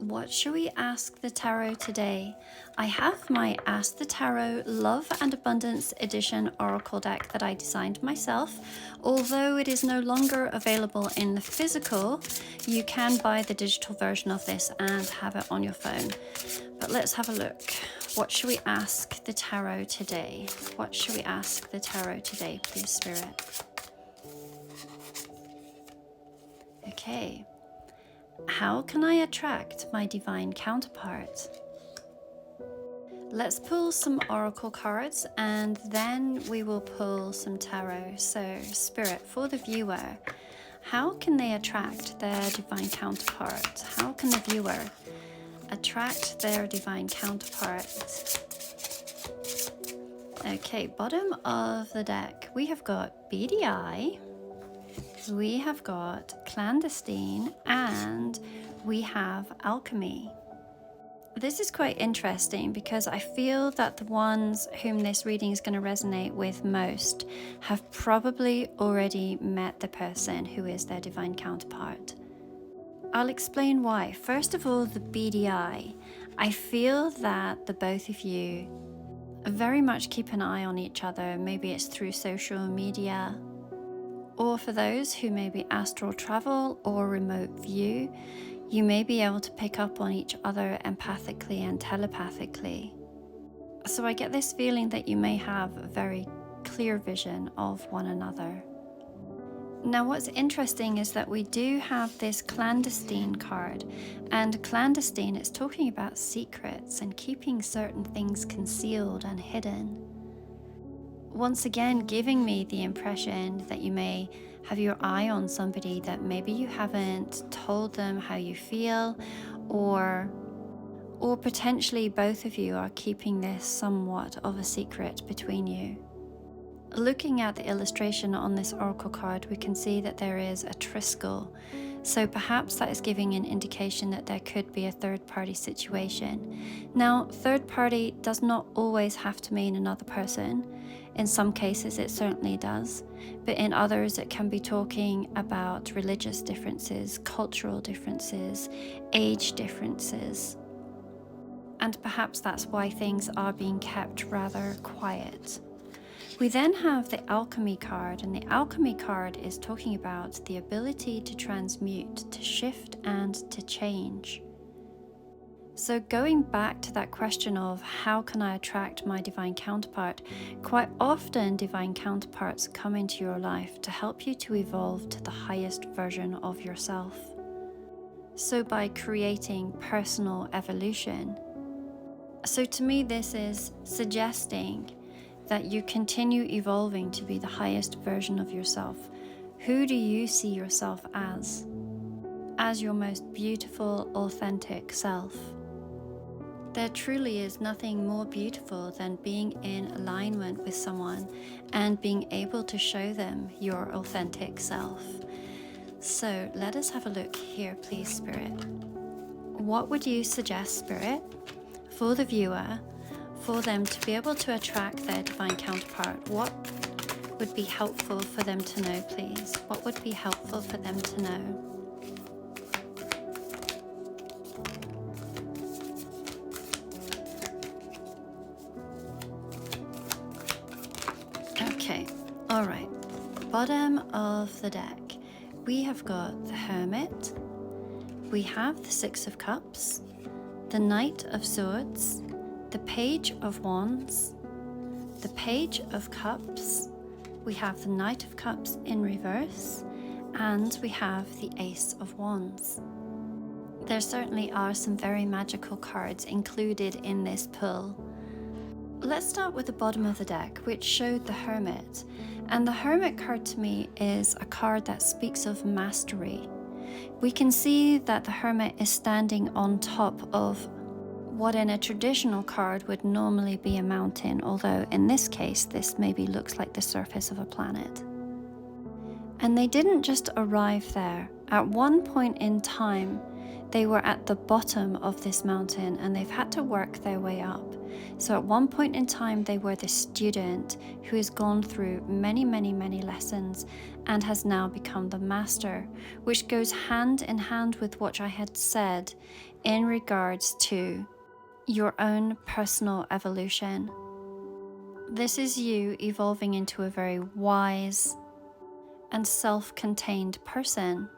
What should we ask the tarot today? I have my Ask the Tarot Love and Abundance Edition Oracle deck that I designed myself. Although it is no longer available in the physical, you can buy the digital version of this and have it on your phone. But let's have a look. What should we ask the tarot today? What should we ask the tarot today, please, Spirit? Okay. How can I attract my divine counterpart? Let's pull some oracle cards and then we will pull some tarot. So, Spirit, for the viewer, how can they attract their divine counterpart? How can the viewer attract their divine counterpart? Okay, bottom of the deck, we have got beady eye. We have got clandestine and we have alchemy. This is quite interesting because I feel that the ones whom this reading is going to resonate with most have probably already met the person who is their divine counterpart. I'll explain why. First of all, the beady eye. I feel that the both of you very much keep an eye on each other. Maybe it's through social media, or for those who maybe astral travel or remote view, you may be able to pick up on each other empathically and telepathically. So I get this feeling that you may have a very clear vision of one another. Now what's interesting is that we do have this clandestine card, and clandestine is talking about secrets and keeping certain things concealed and hidden. Once again, giving me the impression that you may have your eye on somebody that maybe you haven't told them how you feel, or potentially both of you are keeping this somewhat of a secret between you. Looking at the illustration on this oracle card, we can see that there is a triskel. So perhaps that is giving an indication that there could be a third-party situation. Now, third party does not always have to mean another person. In some cases it certainly does, but in others it can be talking about religious differences, cultural differences, age differences. And perhaps that's why things are being kept rather quiet. We then have the alchemy card, and the alchemy card is talking about the ability to transmute, to shift and to change. So going back to that question of how can I attract my divine counterpart, quite often divine counterparts come into your life to help you to evolve to the highest version of yourself. So by creating personal evolution. So to me this is suggesting that you continue evolving to be the highest version of yourself. Who do you see yourself as? As your most beautiful, authentic self. There truly is nothing more beautiful than being in alignment with someone and being able to show them your authentic self. So let us have a look here, please, Spirit. What would you suggest, Spirit, for the viewer, for them to be able to attract their divine counterpart? What would be helpful for them to know, please? What would be helpful for them to know? Okay, all right. Bottom of the deck, we have got the Hermit, we have the Six of Cups, the Knight of Swords, the Page of Wands, the Page of Cups, we have the Knight of Cups in reverse, and we have the Ace of Wands. There certainly are some very magical cards included in this pull. Let's start with the bottom of the deck, which showed the Hermit. And the Hermit card to me is a card that speaks of mastery. We can see that the Hermit is standing on top of what in a traditional card would normally be a mountain, although in this case, this maybe looks like the surface of a planet. And they didn't just arrive there. At one point in time, They were at the bottom of this mountain and they've had to work their way up. So at one point in time, they were the student who has gone through many, many, many lessons and has now become the master, which goes hand in hand with what I had said in regards to your own personal evolution. This is you evolving into a very wise and self-contained person.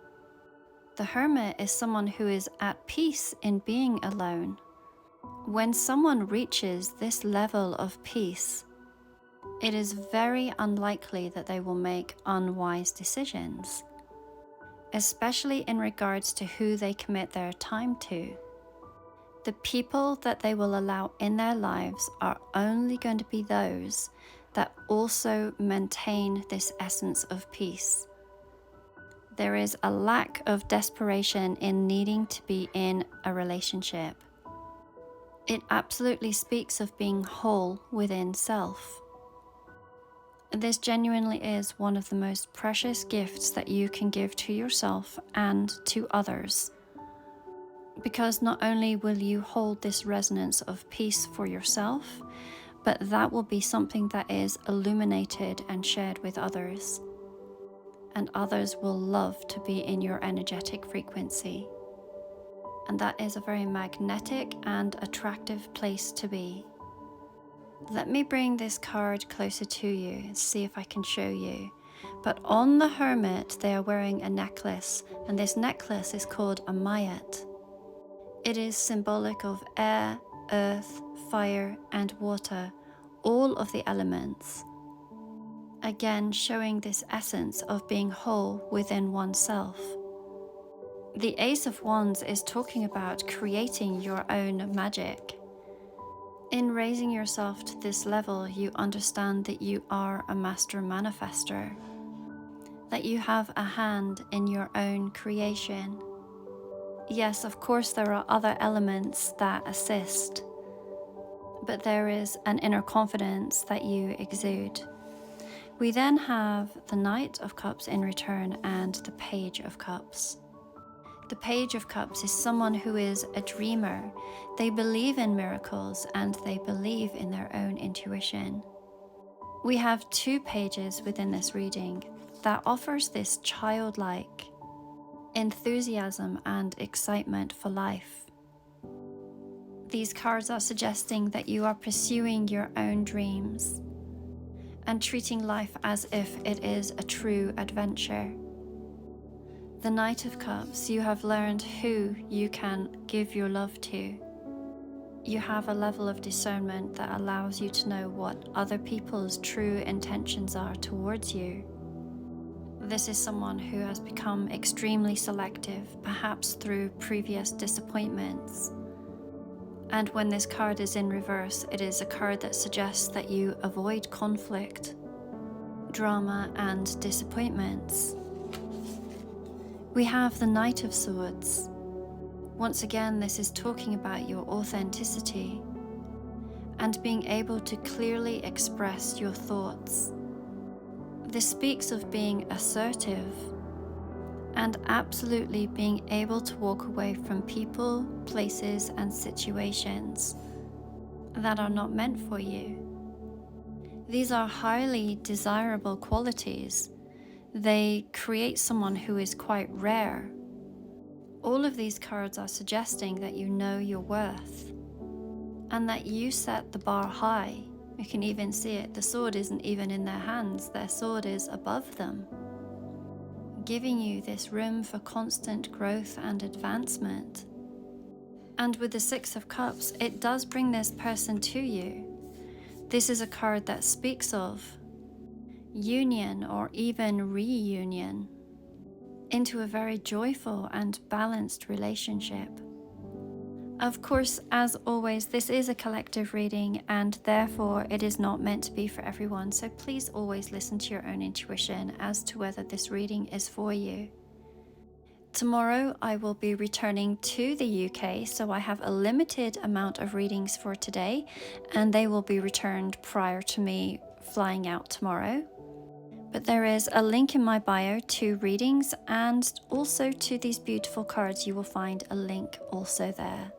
The hermit is someone who is at peace in being alone. When someone reaches this level of peace, it is very unlikely that they will make unwise decisions, especially in regards to who they commit their time to. The people that they will allow in their lives are only going to be those that also maintain this essence of peace. There is a lack of desperation in needing to be in a relationship. It absolutely speaks of being whole within self. This genuinely is one of the most precious gifts that you can give to yourself and to others. Because not only will you hold this resonance of peace for yourself, but that will be something that is illuminated and shared with others. And others will love to be in your energetic frequency. And that is a very magnetic and attractive place to be. Let me bring this card closer to you and see if I can show you. But on the hermit, they are wearing a necklace, and this necklace is called a mayat. It is symbolic of air, earth, fire, and water, all of the elements. Again, showing this essence of being whole within oneself. The Ace of Wands is talking about creating your own magic. In raising yourself to this level, you understand that you are a master manifester, that you have a hand in your own creation. Yes, of course, there are other elements that assist, but there is an inner confidence that you exude. We then have the Knight of Cups in return and the Page of Cups. The Page of Cups is someone who is a dreamer. They believe in miracles and they believe in their own intuition. We have two pages within this reading that offers this childlike enthusiasm and excitement for life. These cards are suggesting that you are pursuing your own dreams and treating life as if it is a true adventure. The Knight of Cups, you have learned who you can give your love to. You have a level of discernment that allows you to know what other people's true intentions are towards you. This is someone who has become extremely selective, perhaps through previous disappointments. And when this card is in reverse, it is a card that suggests that you avoid conflict, drama, and disappointments. We have the Knight of Swords. Once again, this is talking about your authenticity and being able to clearly express your thoughts. This speaks of being assertive and absolutely being able to walk away from people, places, and situations that are not meant for you. These are highly desirable qualities. They create someone who is quite rare. All of these cards are suggesting that you know your worth and that you set the bar high. You can even see it. The sword isn't even in their hands. Their sword is above them, giving you this room for constant growth and advancement. And with the Six of Cups, it does bring this person to you. This is a card that speaks of union or even reunion into a very joyful and balanced relationship. Of course, as always, this is a collective reading and therefore it is not meant to be for everyone, so please always listen to your own intuition as to whether this reading is for you. Tomorrow I will be returning to the UK, so I have a limited amount of readings for today and they will be returned prior to me flying out tomorrow. But there is a link in my bio to readings, and also to these beautiful cards. You will find a link also there.